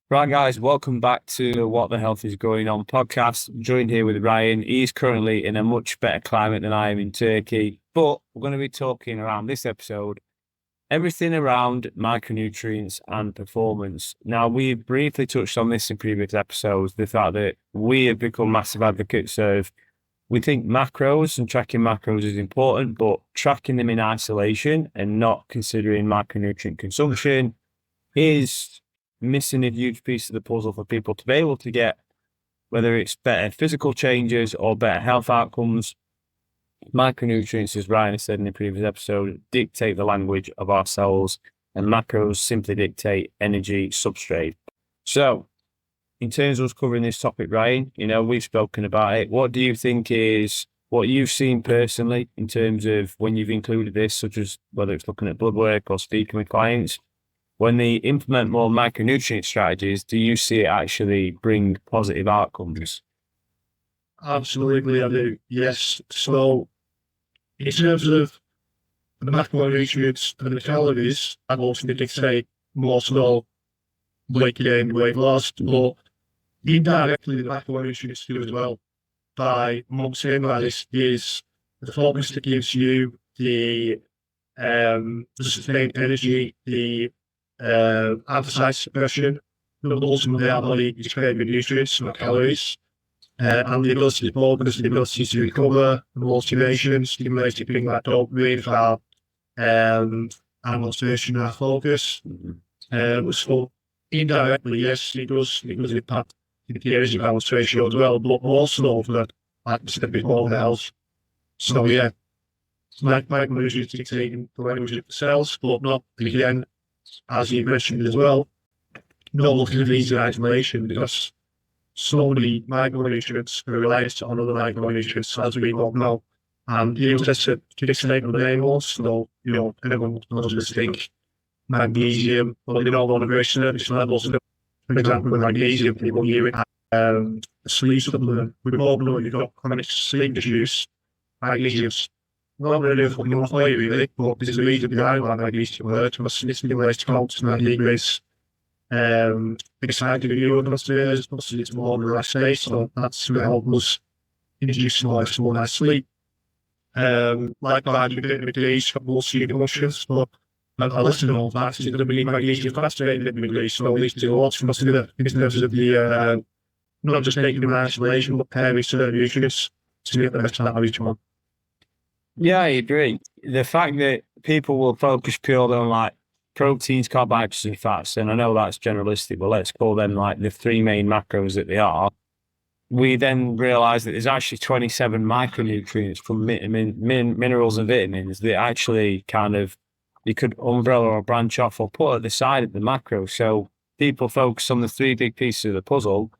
Right, guys, welcome back to What the Health is Going On podcast. I'm joined here with Ryan. He's currently in a much better climate than I am in Turkey, but we're going to be talking around this episode everything around micronutrients and performance. Now, we briefly touched on this in previous episodes, the fact that we have become massive advocates of we think macros and tracking macros is important, but tracking them in isolation and not considering micronutrient consumption is missing a huge piece of the puzzle for people to be able to get, whether it's better physical changes or better health outcomes. Micronutrients, as Ryan said in the previous episode, dictate the language of our cells, and macros simply dictate energy substrate. So, in terms of us covering this topic, Ryan, we've spoken about it. What do you think is what you've seen personally in terms of when you've included this, such as whether it's looking at blood work or speaking with clients? When they implement more micronutrient strategies, do you see it actually bring positive outcomes? Absolutely, I do. Yes. So, in terms of the macronutrients and the calories, I also dictate more so weight gain, weight loss, but indirectly the macronutrients do as well. By what I'm saying by this is the focus that gives you the sustained energy, the appetite suppression, but ultimately our body is craving nutrients, not calories. And the ability to focus, the ability to recover, motivation, stimulating things like dopamine for our motivation, our focus. So indirectly, yes, it does impact the energy balance ratio as well, but also that, like I said before, the health. So yeah, micronutrients dictating the language of the cells, but not, again, as you mentioned as well, not looking at these in isolation, because so many micronutrients are reliant on other micronutrients, as we all know. And just to dictate the main ones, so, everyone knows the Zinc, Magnesium, but they don't want to very surface levels. For example, with Magnesium, people hear it a sleep supplement. We all know you've got chronic sleep issues. Magnesium's not really fucking for you, really, but there's a reason behind why Magnesium works. It stimulates constantly increase excited you and upstairs, possibly it's more relaxed state, so that's going to help us induce more nice sleep. Likewise, with vitamin D, it's got more sleep emotions, but I listen to all that, it's going to be magnesium fascinating vitamin D, so these two lots must do that in terms of the, not just taking them in isolation, but pairing certain nutrients to get the best out of each one. Yeah, I agree. The fact that people will focus purely on like proteins, carbohydrates, and fats, and I know that's generalistic, but let's call them like the three main macros that they are. We then realize that there's actually 27 micronutrients from minerals and vitamins that actually you could umbrella or branch off or put at the side of the macro. So people focus on the three big pieces of the puzzle,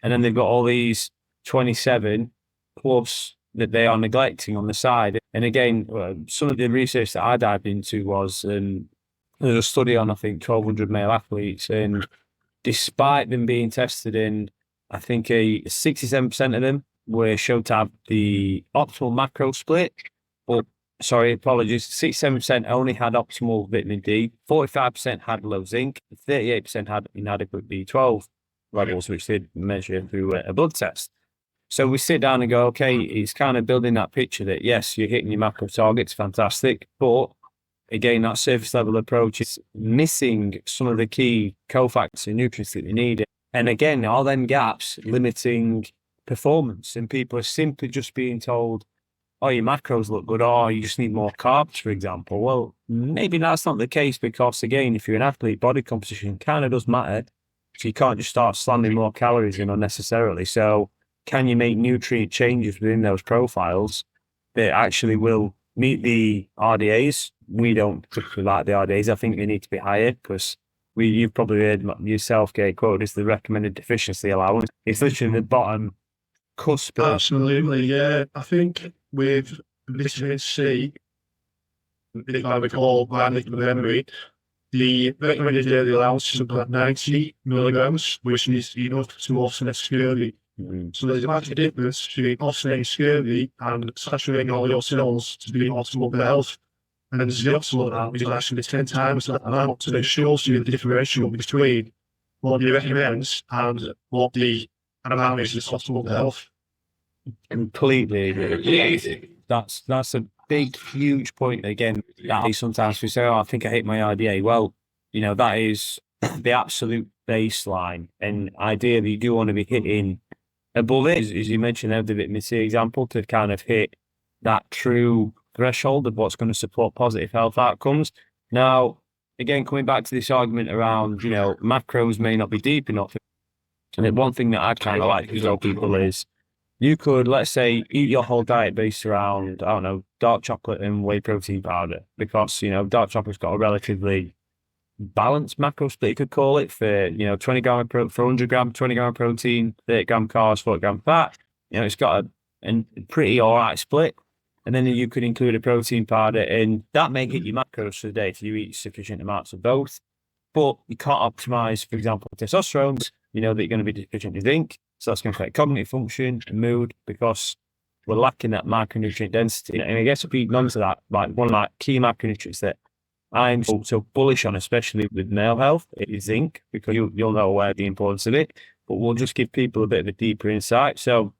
and then they've got all these 27 plus that they are neglecting on the side. And again, some of the research that I dived into was there's a study on, I think, 1,200 male athletes, and despite them being tested in, I think, 67% of them were shown to have the optimal macro split. But, sorry, apologies, 67% only had optimal vitamin D, 45% had low zinc, 38% had inadequate B12 levels, which they measure through a blood test. So we sit down and go, okay, it's kind of building that picture that, yes, you're hitting your macro targets, fantastic, but again, that surface level approach is missing some of the key cofactors and nutrients that they need. And again, all them gaps limiting performance, and people are simply just being told, oh, your macros look good, or you just need more carbs, for example. Well, maybe that's not the case, because again, if you're an athlete, body composition kind of does matter. So you can't just start slamming more calories in unnecessarily. So can you make nutrient changes within those profiles that actually will meet the RDAs? We don't particularly like the RDAs. I think they need to be higher, because you've probably heard yourself get quoted as the recommended deficiency allowance. It's literally the bottom cusp. Absolutely, yeah. I think with vitamin C, if I recall rightly from memory, the recommended daily allowance is about 90 milligrams, which is enough to offset scurvy. So there's a massive difference between offsetting scurvy and saturating all your cells to be optimal for health. And then there's the optimal amount, which is actually 10 times that amount. So it shows you the differential between what he recommends and what the amount is responsible for health. Completely agree. That's a big, huge point. Again, that sometimes we say, "Oh, I think I hit my RDA." Well, that is the absolute baseline, and ideally, you do want to be hitting above it, as you mentioned there, the vitamin C example, to kind of hit that true threshold of what's going to support positive health outcomes. Now, again, coming back to this argument around, macros may not be deep enough. And one thing that I kind of like to tell people is, you could, let's say, eat your whole diet based around, I don't know, dark chocolate and whey protein powder, because, dark chocolate's got a relatively balanced macro split, you could call it, for, 20 gram for 100 gram, 20 gram of protein, 30 gram carbs, 40 gram fat. It's got a pretty all right split. And then you could include a protein powder, and that may hit your macros for the day if you eat sufficient amounts of both. But you can't optimize, for example, testosterone, that you're going to be deficient in zinc. So that's going to affect cognitive function and mood, because we're lacking that micronutrient density. And I guess feeding onto that, like one of my key macronutrients that I'm so bullish on, especially with male health, is zinc, because you'll know where the importance of it. But we'll just give people a bit of a deeper insight. So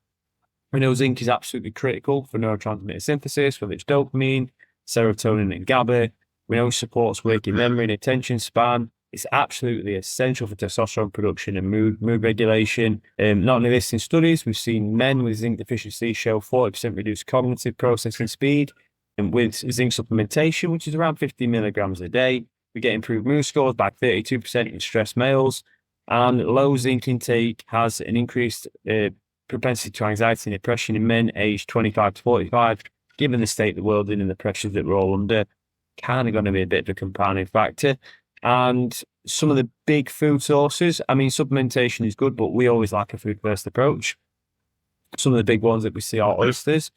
we know zinc is absolutely critical for neurotransmitter synthesis, whether it's dopamine, serotonin, and GABA. We know it supports working memory and attention span. It's absolutely essential for testosterone production and mood regulation. Not only this, in studies, we've seen men with zinc deficiency show 40% reduced cognitive processing speed. And with zinc supplementation, which is around 50 milligrams a day, we get improved mood scores by 32% in stressed males. And low zinc intake has an increased propensity to anxiety and depression in men aged 25 to 45. Given the state of the world and the pressures that we're all under, kind of going to be a bit of a compounding factor. And some of the big food sources, I mean, supplementation is good, but we always like a food-first approach. Some of the big ones that we see are oysters.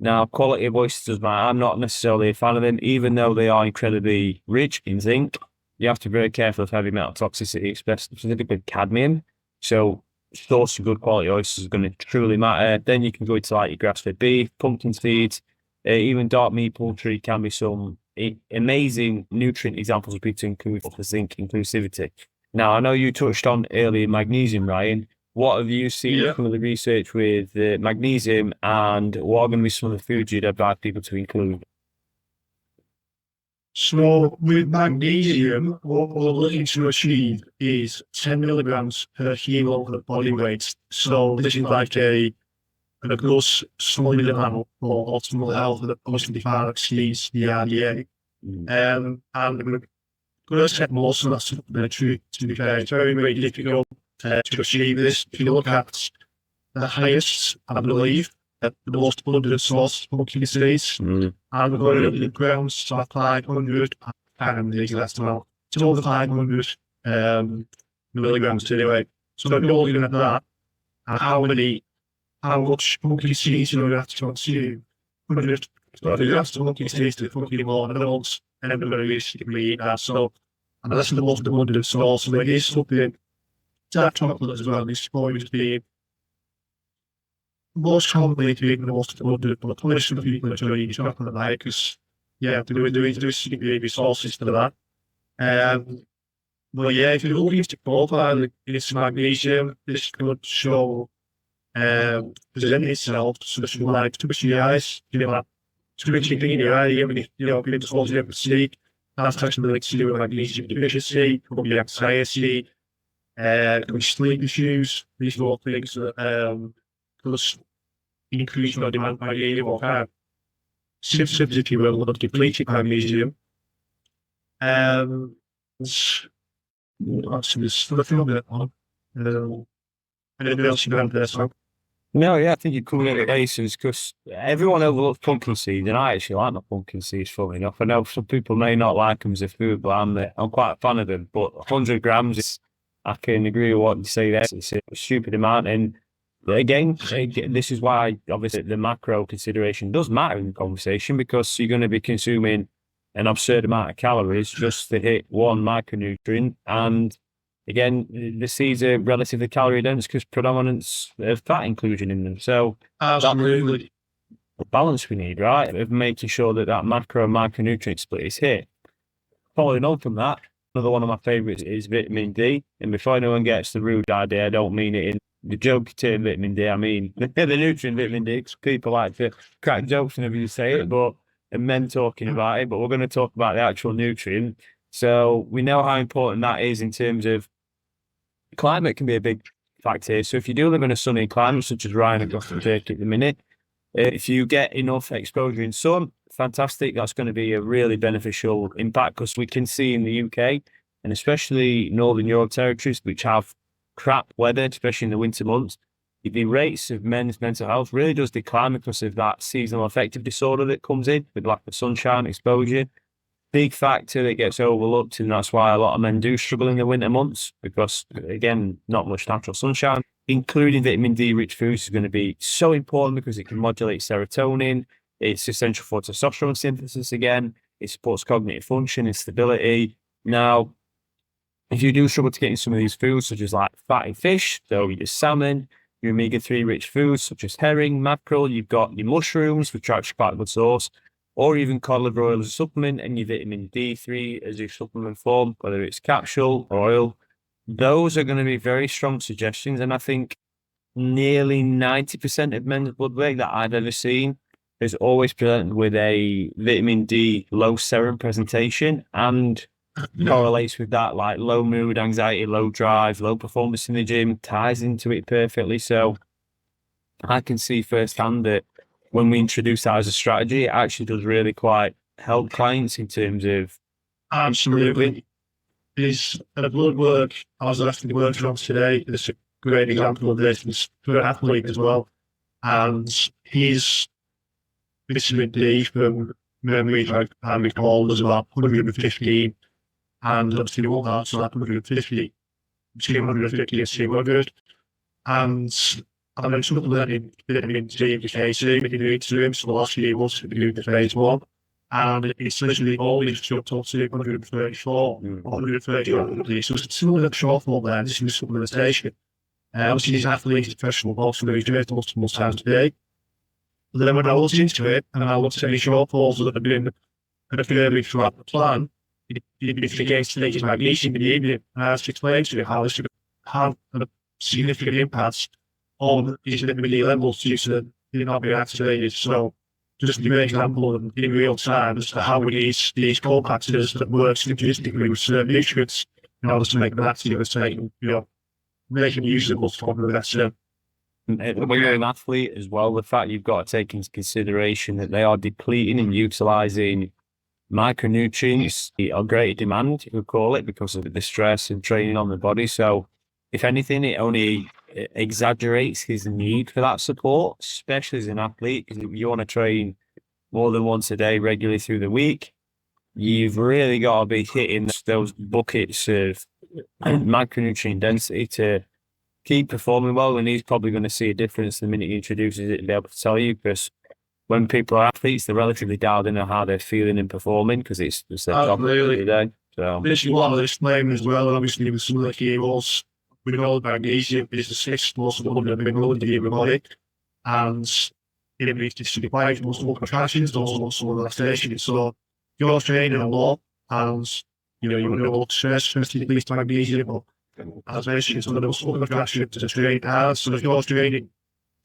Now, quality of oysters, I'm not necessarily a fan of them, even though they are incredibly rich in zinc. You have to be very careful of heavy metal toxicity, specifically cadmium. So, sourcing good quality oysters is going to truly matter. Then you can go into like your grass-fed beef, pumpkin seeds, even dark meat, poultry can be some amazing nutrient examples of people to include for zinc inclusivity. Now, I know you touched on earlier magnesium, Ryan. What have you seen from the research with magnesium, and what are going to be some of the foods you'd advise people to include? So with magnesium, what we're looking to achieve is 10 milligrams per kilo of body weight. So this is like a gross solid amount for optimal health that mostly far exceeds the RDA. And we're going to set most of that supplementary, to be fair. It's very, very difficult to achieve this. If you look at the highest, I believe, the most abundant source for pumpkin seeds, and we're going to the grams, so 500, I can't remember the exact amount. It's over 500 milligrams anyway. So if you're looking at that, and how much pumpkin seeds you're going to have to consume, 100. So if you have to pumpkin seeds to pumpkin more adults, and everybody realistically eat that. So, and that's the most abundant source. So it is something, dark chocolate as well, is going to be most commonly being the most abundant, but probably some people enjoy eating chocolate, right? Because, there is resources for that. But if you're looking to profile this magnesium, this could show present itself such like twitchy eyes, twitching thing in your eye, being towards the empathy. That's actually linked to do with magnesium deficiency, could be anxiety, could be sleep issues. These are all things that plus increase your demand by magnesium or kind of symptoms, if you will, of depleting magnesium. Actually, still feel that one. Anything else you have there, so? No, I think you covered the bases, because everyone overlooks pumpkin seeds, and I actually like my pumpkin seeds, funnily enough. I know some people may not like them as a food, but I'm quite a fan of them. But 100 grams, I can agree with what you say there. It's a stupid amount. And again, this is why, obviously, the macro consideration does matter in the conversation, because you're going to be consuming an absurd amount of calories just to hit one micronutrient. And again, the seeds are relatively calorie dense because predominance of fat inclusion in them. So absolutely, the balance we need, right, of making sure that macro and micronutrient split is hit. Following on from that, Another one of my favourites is vitamin D. And before anyone gets the rude idea, I don't mean it in the joke term vitamin D. I mean the nutrient vitamin D, because people like to crack jokes whenever you say it, and men talking about it. But we're going to talk about the actual nutrient. So we know how important that is in terms of climate can be a big factor here. So if you do live in a sunny climate, such as Ryan across the Turkey at the minute, if you get enough exposure in sun, fantastic. That's going to be a really beneficial impact, because we can see in the UK and especially Northern Europe territories, which have crap weather, especially in the winter months, the rates of men's mental health really does decline because of that seasonal affective disorder that comes in with lack of sunshine exposure. Big factor that gets overlooked, and that's why a lot of men do struggle in the winter months, because again, not much natural sunshine. Including vitamin D rich foods is going to be so important, because it can modulate serotonin. It's essential for testosterone synthesis again. It supports cognitive function and stability. Now, if you do struggle to get in some of these foods, such as like fatty fish, so your salmon, your omega-3 rich foods such as herring, mackerel, you've got your mushrooms, which are actually quite a good source, or even cod liver oil as a supplement, and your vitamin D3 as a supplement form, whether it's capsule or oil. Those are going to be very strong suggestions. And I think nearly 90% of men's blood work that I've ever seen is always presented with a vitamin D low serum presentation, and correlates with that, like low mood, anxiety, low drive, low performance in the gym, ties into it perfectly. So I can see firsthand that when we introduce that as a strategy, it actually does really quite help clients in terms of. Absolutely. His blood work, I was asking the workshops today, is a great example of this. He's for an athlete as well. And his vitamin D from memory, I recall, was about 115. And obviously, all that, so that 150, between 150 and 200. And I'm then supplementing vitamin D and KC, making it into him. So the last few months, we do the phase 1. And it's literally always jumped up to 134, 130. So it's still a shortfall there. This is supplementation. Obviously, he's an athlete, he's a professional boxer, so he's doing it multiple times a day. But then when I looked into it, and I looked at any shortfalls that have been occurring throughout the plan, if he gains his magnesium in the evening, and I was explaining to him how this could have a significant impact on his vitamin D levels due to it not being activated. So, just to give an example in real time as to how we use these co-factors that work synergistically with certain nutrients in order to make them active and take, make them usable for the better. When you're an athlete as well, the fact you've got to take into consideration that they are depleting and utilizing micronutrients are great demand, you could call it, because of the stress and training on the body. So if anything, it only exaggerates his need for that support, especially as an athlete, because if you want to train more than once a day regularly through the week, you've really got to be hitting those buckets of micronutrient density to keep performing well. And he's probably going to see a difference the minute he introduces it and be able to tell you, because when people are athletes, they're relatively dialed in on how they're feeling and performing, because it's their job every day. So this is what I'll explain as well. Obviously, with some of the key roles, we know magnesium is the sixth most abundant mineral in the human body, and it needs to be applied most of contractions, also relaxation. So you're training a lot, and you want to look stress, especially least magnesium. But as mentioned, it's one of the most contractions to train hard. So if you're training,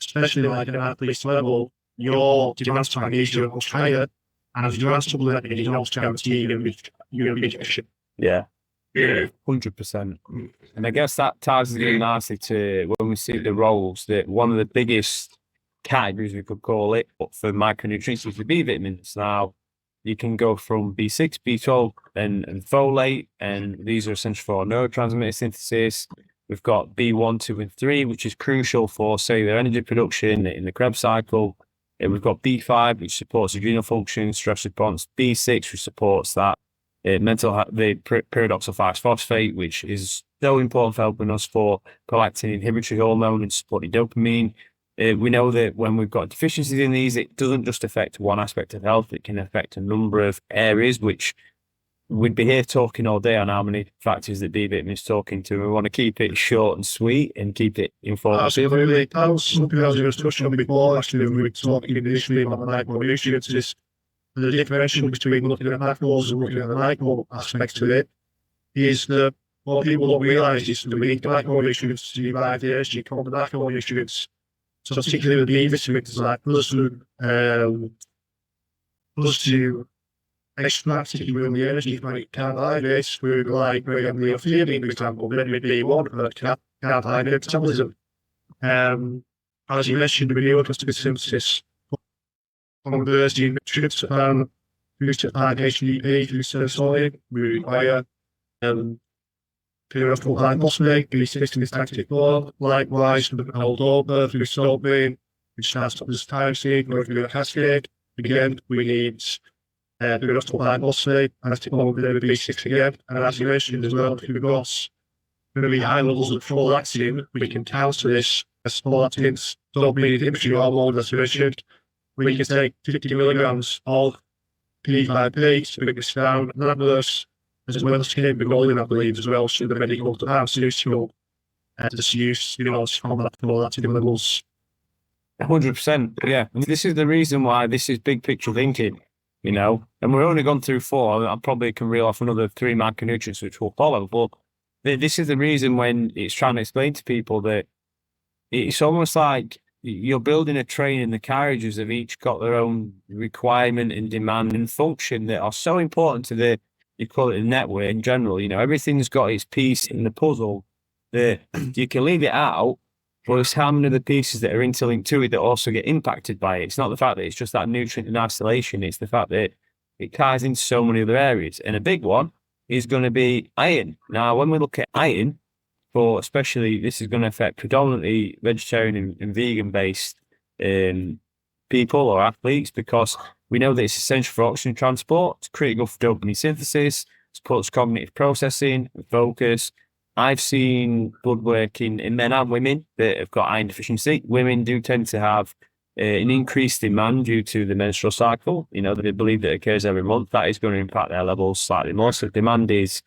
especially like at an athlete's level, your demands for magnesium are much higher, and as you are supplementing, you also guarantee you're nutrition. yeah. 100%. And I guess that ties in nicely to when we see the roles, that one of the biggest categories, we could call it, for micronutrients is the B vitamins. Now, you can go from B6, B12, and folate, and these are essential for neurotransmitter synthesis. We've got B1, 2, and 3, which is crucial for cellular energy production in the Krebs cycle. And we've got B5, which supports adrenal function, stress response. B6, which supports that mental health, the pyridoxal 5-phosphate, which is so important for helping us for prolactin inhibitory hormone and supporting dopamine. We know that when we've got deficiencies in these, it doesn't just affect one aspect of health, it can affect a number of areas, which we'd be here talking all day on how many factors that B vitamin is talking to. We want to keep it short and sweet and keep it informative. Absolutely. That was something I was going to touch on before, actually, when we were talking initially about the micronutrients, is the differential between looking at macros and looking at the micro aspects of it is that what people don't realise is that we need micronutrients to divide the energy from the macronutrients. So particularly with B vitamins like plus to extract, if you will, the energy from carbohydrates through like neotheanine, for example, vitamin B1 for carbohydrate metabolism. As you mentioned, renewable synthesis, converting tryptophan through HDP through serotonin, we require pyridyl phosphate, B6 in this active form. Likewise, for the L-DOPA through sulfate, which starts up as tyrosine, going through a cascade. Again, we need pyridyl phosphate, and active form of B6 again. And as you mentioned as well, if we've got really high levels of prolactin, we can counter this as prolactin's dopamine inhibitory hormone, as mentioned. We can take 50 milligrams of P5P to bring this down, and that works as well as capability, I believe, as well, so the medical pharmaceutical use, to combat prolactin levels. 100%, yeah. And this is the reason why this is big picture thinking, and we're only gone through 4. I probably can reel off another 3 macronutrients which will follow, but this is the reason when it's trying to explain to people that it's almost like you're building a train and the carriages have each got their own requirement and demand and function that are so important to you call it a network in general. Everything's got its piece in the puzzle that you can leave it out, but it's how many of the pieces that are interlinked to it that also get impacted by it. It's not the fact that it's just that nutrient in isolation, it's the fact that it ties into so many other areas. And a big one is going to be iron. Now, when we look at iron, especially this is going to affect predominantly vegetarian and vegan-based people or athletes, because we know that it's essential for oxygen transport, it's critical for dopamine synthesis, supports cognitive processing and focus. I've seen blood work in men and women that have got iron deficiency. Women do tend to have an increased demand due to the menstrual cycle. They believe that it occurs every month. That is going to impact their levels slightly more. So demand is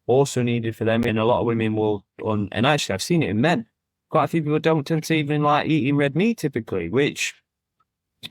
also needed for them. And a lot of women will, and actually I've seen it in men. Quite a few people don't tend to even like eating red meat typically, which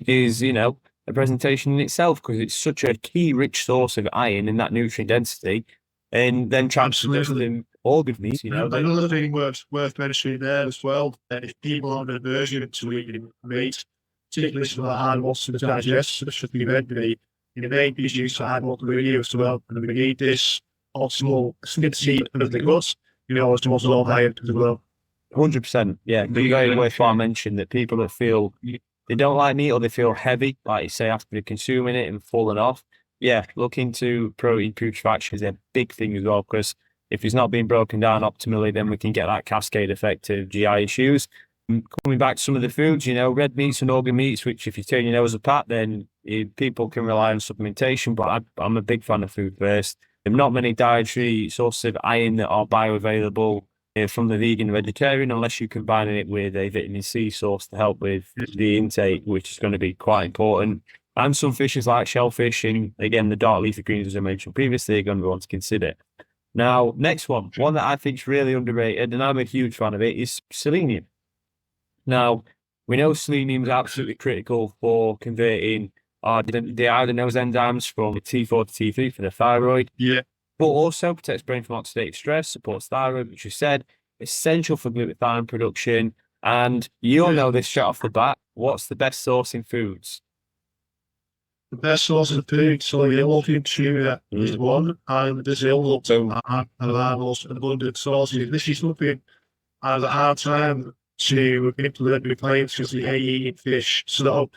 is, a presentation in itself because it's such a key rich source of iron in that nutrient density. And then transfer them organ meat, Another thing worth mentioning there as well, if people have an aversion to eating meat, particularly some of the hard ones to digest, such as the red meat, it may be used for hard water as well. And we need this optimal seed of the guts, as to also iron as well. 100%, yeah. But you got worthwhile mention that people that feel they don't like meat or they feel heavy, like you say, after consuming it and falling off, yeah, look into protein putrefaction is a big thing as well, because if it's not being broken down optimally, then we can get that cascade effect of GI issues. Coming back to some of the foods, red meats and organ meats, which if you turn your nose apart, then people can rely on supplementation, but I'm a big fan of food first. There are not many dietary sources of iron that are bioavailable from the vegan vegetarian, unless you combine it with a vitamin C source to help with the intake, which is going to be quite important. And some fishes like shellfish and, again, the dark leafy greens, as I mentioned previously, are going to be one to consider. Now, next one that I think is really underrated, and I'm a huge fan of it, is selenium. Now, we know selenium is absolutely critical for converting the iodinose enzymes from T4 to T3 for the thyroid. Yeah. But also protects brain from oxidative stress, supports thyroid, which you said, essential for glutathione production. And you'll know this straight off the bat. What's the best source in foods? The best source of food, so yellowfin tuna is one, and Brazil looks are our most abundant sources. This is something I have a hard time to implement with clients because they hate eating fish. So,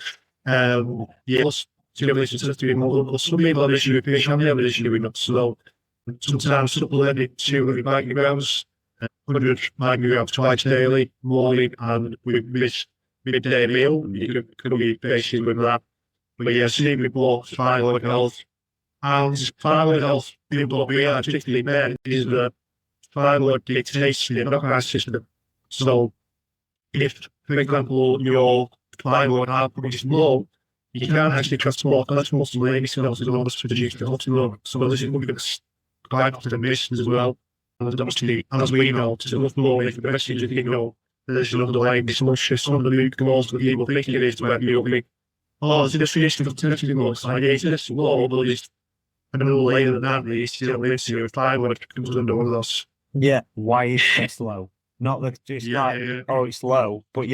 yes, to be more, some people have an issue with fish, and they have an issue with nuts. So, sometimes supplementing 200 micrograms, 100 micrograms twice daily, morning, and with midday meal. You can be patient with that. But yeah, sleep reports, thyroid health. And thyroid health, people don't realize, particularly men, is that thyroid dictates the endocrine system. So, if, for example, your thyroid output is low, you can't actually transport cholesterol to the cells in order to produce the cholesterol. So, this is something that's quite often missed as well. And obviously, as we know, to look low, if the best thing you know, there's an underlying dysfunction. Some of the root cause that people think it is about you. Oh, it's a deficiency of potentially low. So, it's low, but it's another layer than that, really, still lives here. Thyroid comes under one of those. Yeah. Why is this low? Not that it's oh, it's low, but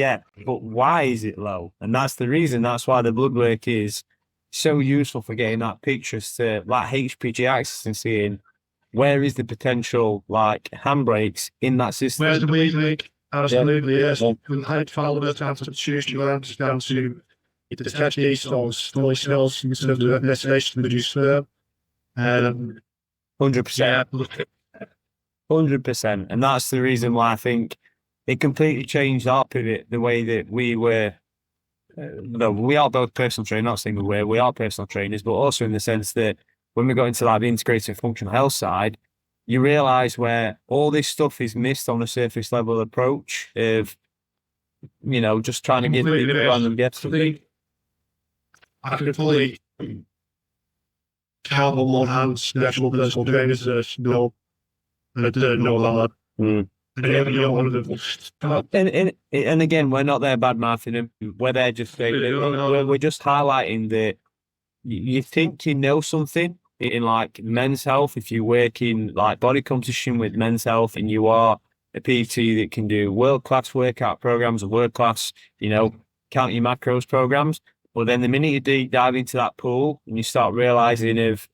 but why is it low? And that's the reason. That's why the blood work is so useful for getting that picture to like HPG axis and seeing where is the potential like handbrakes in that system. Where's the weak? Absolutely, yes. From hypothalamus down to the pituitary glands, down to the testosterone, fully cells in terms of destination to produce sperm. 100%. 100%. And that's the reason why I think it completely changed our pivot, the way that we were. We are both personal trainers, not saying we are personal trainers, but also in the sense that when we got into like the integrated functional health side, you realize where all this stuff is missed on a surface level approach of, just trying to get random gets. I can fully count on one hand the actual personal trainers that know about that. And again, we're not there bad mouthing them. We're there just saying we're just highlighting that you think you know something in like men's health. If you work in like body composition with men's health and you are a PT that can do world-class workout programs or world-class, count your macros programs. But then the minute you deep dive into that pool and you start realizing there's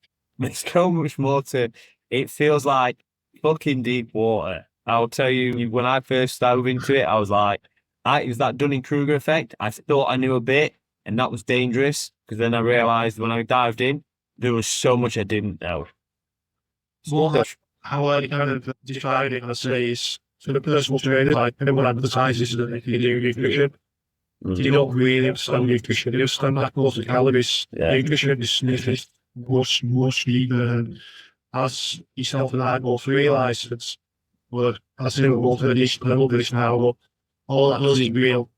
so much more to it, feels like fucking deep water. I'll tell you, when I first dove into it, I was like, it was that Dunning-Kruger effect. I thought I knew a bit, and that was dangerous, because then I realized when I dived in, there was so much I didn't know. Well, how I kind of define it, I say, is for the personal trainer, like everyone advertises that they can do nutrition. You don't really understand nutrition. You understand macros and calories. Nutrition is much deeper. And as yourself and I both realise, I say we're both at a decent level this now, but all that does is real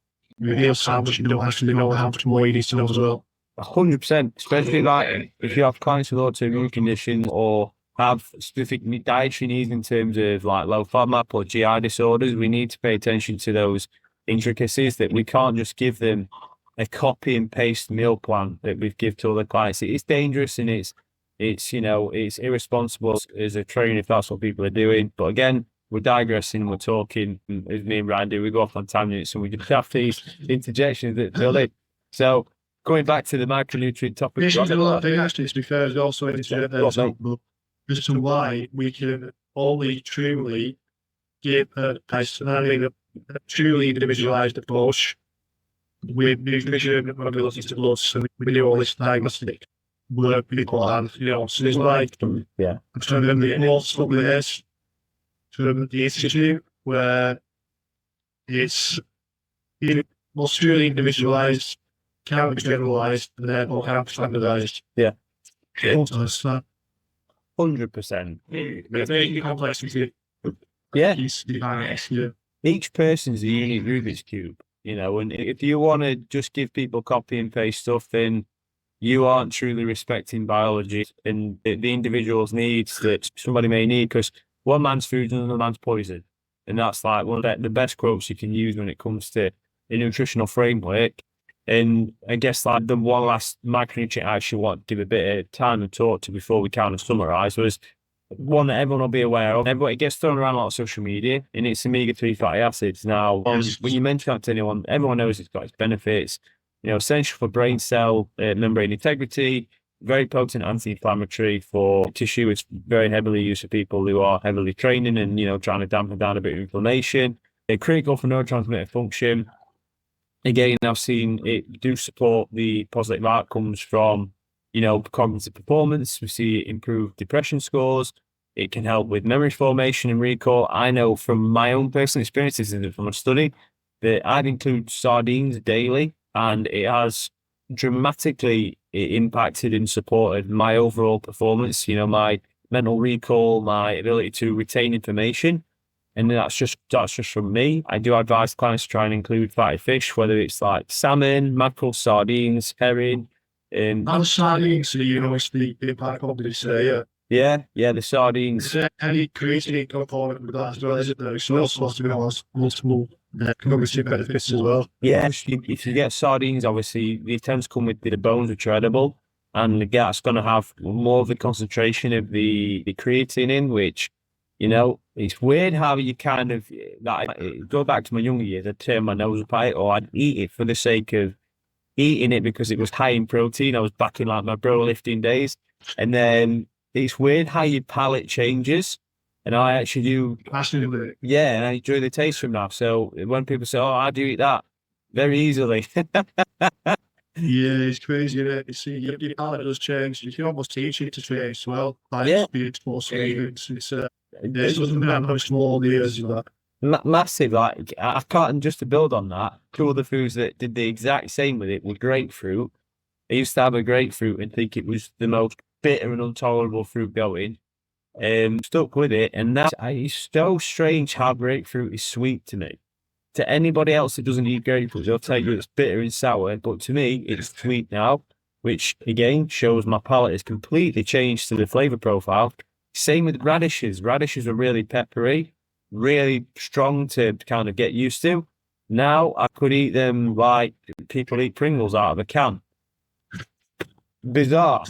how much you don't actually know how much more you need to know as well. 100%, especially like if you have clients with autoimmune conditions or have specific dietary needs in terms of like low FODMAP or GI disorders, we need to pay attention to those intricacies that we can't just give them a copy and paste meal plan that we give to other clients. It's dangerous and it's irresponsible as a trainer if that's what people are doing. But again, we're digressing, we're talking, as me and Ryan do, we go off on tangents and we just have these interjections that fill in. So going back to the micronutrient topic. This is a lot of things actually, to be fair, there's also an example as to why we can only truly give a truly individualized approach with nutrition when we look into blood. So we do all this diagnostic work beforehand, so there's like, I'm trying to remember the importance of this from the institute where it's most truly individualized, can't be generalized, and therefore can't be standardized. Yeah. 100%. It's very complex. Each person's a unique Rubik's Cube, and if you want to just give people copy and paste stuff, then you aren't truly respecting biology and the individual's needs that somebody may need, because one man's food is another man's poison. And that's like one of the best quotes you can use when it comes to a nutritional framework. And I guess like the one last micronutrient I actually want to give a bit of time and talk to before we kind of summarize was one that everyone will be aware of. It gets thrown around a lot of social media, and it's omega-3 fatty acids. Now, when you mention that to anyone, everyone knows it's got its benefits. Essential for brain cell membrane integrity, very potent anti-inflammatory for tissue. It's very heavily used for people who are heavily training and, trying to dampen down a bit of inflammation. They're critical for neurotransmitter function. Again, I've seen it do support the positive outcomes from, cognitive performance. We see improved depression scores. It can help with memory formation and recall. I know from my own personal experiences from a study that I'd include sardines daily, and it has dramatically impacted and supported my overall performance, my mental recall, my ability to retain information. And that's just from me. I do advise clients to try and include fatty fish, whether it's like salmon, mackerel, sardines, herring. And sardines, it's the impact of this, Yeah, the sardines. Is there any creatine component with that as well, is it? It's also supposed to be multiple cognitive benefits as well. Yeah, if you get sardines, obviously, they tend to come with the bones, which are edible. and that's going to have more of the concentration of the creatine in, which, it's weird how you kind of, go back to my younger years, I'd turn my nose up at it, or I'd eat it for the sake of eating it because it was high in protein. I was back in like my bro lifting days. And then it's weird how your palate changes. And I actually do, Absolutely. yeah, and I enjoy the taste from that. So when people say, oh, I do eat that very easily. Yeah, it's crazy, isn't it? You see, your palate does change. You can almost teach it to change as well. Like, Yeah. being exposed to it. It's something that I'm very small years of that. Massive, like I can't, just to build on that, two other foods that did the exact same with it were grapefruit. I used to have a grapefruit and think it was the most bitter and intolerable fruit going. Stuck with it, and that it's so strange how grapefruit is sweet to me. To anybody else that doesn't eat grapefruit, they'll tell you it's bitter and sour, but to me, it's sweet now, which again shows my palate has completely changed to the flavor profile. Same with radishes. Radishes are really peppery, really strong to kind of get used to. Now I could eat them like people eat Pringles out of a can. Bizarre.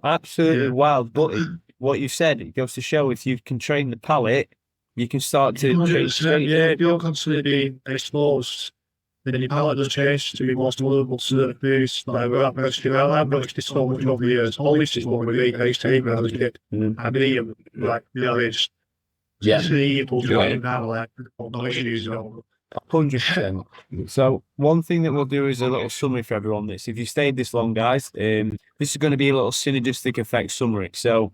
Absolutely wild. But what you said, it goes to show if you can train the palate, you can start to change. Yeah, if you're constantly being exposed, then your palate does change to be more tolerable to certain foods. Like, I've noticed this so much over the years. All this is what we eat. I used to eat when I was a kid. I'd eat them, like, it's eatable now, like, no issues, 100%. So one thing that we'll do is a little summary for everyone. This, if you stayed this long, guys, this is going to be a little synergistic effect summary. So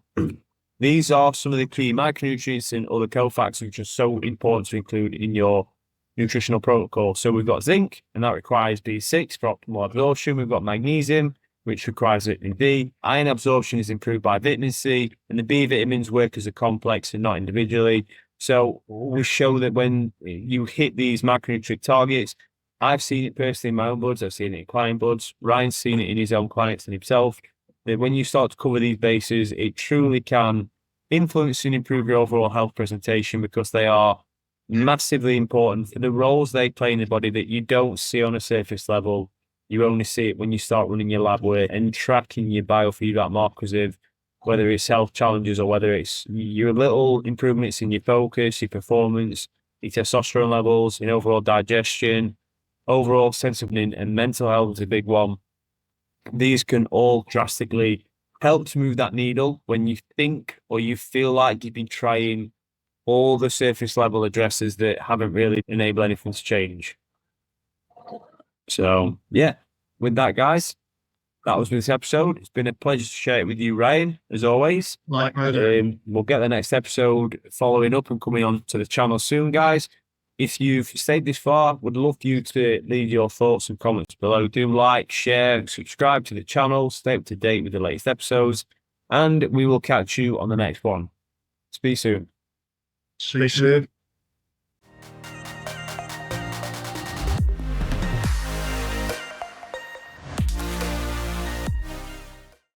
these are some of the key micronutrients and other cofactors which are so important to include in your nutritional protocol. So we've got zinc, and that requires B6 for optimal absorption. We've got magnesium, which requires vitamin D. Iron absorption is improved by vitamin C, and the B vitamins work as a complex and not individually. So we show that when you hit these macronutrient targets, I've seen it personally in my own bloods, I've seen it in client bloods, Ryan's seen it in his own clients and himself, that when you start to cover these bases, it truly can influence and improve your overall health presentation, because they are massively important for the roles they play in the body that you don't see on a surface level. You only see it when you start running your lab work and tracking your biofeedback markers of whether it's health challenges or whether it's your little improvements in your focus, your performance, your testosterone levels, your overall digestion, overall sense of and mental health is a big one. These can all drastically help to move that needle when you think or you feel like you've been trying all the surface level addresses that haven't really enabled anything to change. So yeah, with that, guys, that was this episode. It's been a pleasure to share it with you, Ryan, as always. Likewise. We'll get the next episode following up and coming on to the channel soon, guys. If you've stayed this far, would love for you to leave your thoughts and comments below. Do like, share, subscribe to the channel, stay up to date with the latest episodes, and we will catch you on the next one. Speak soon. See you soon.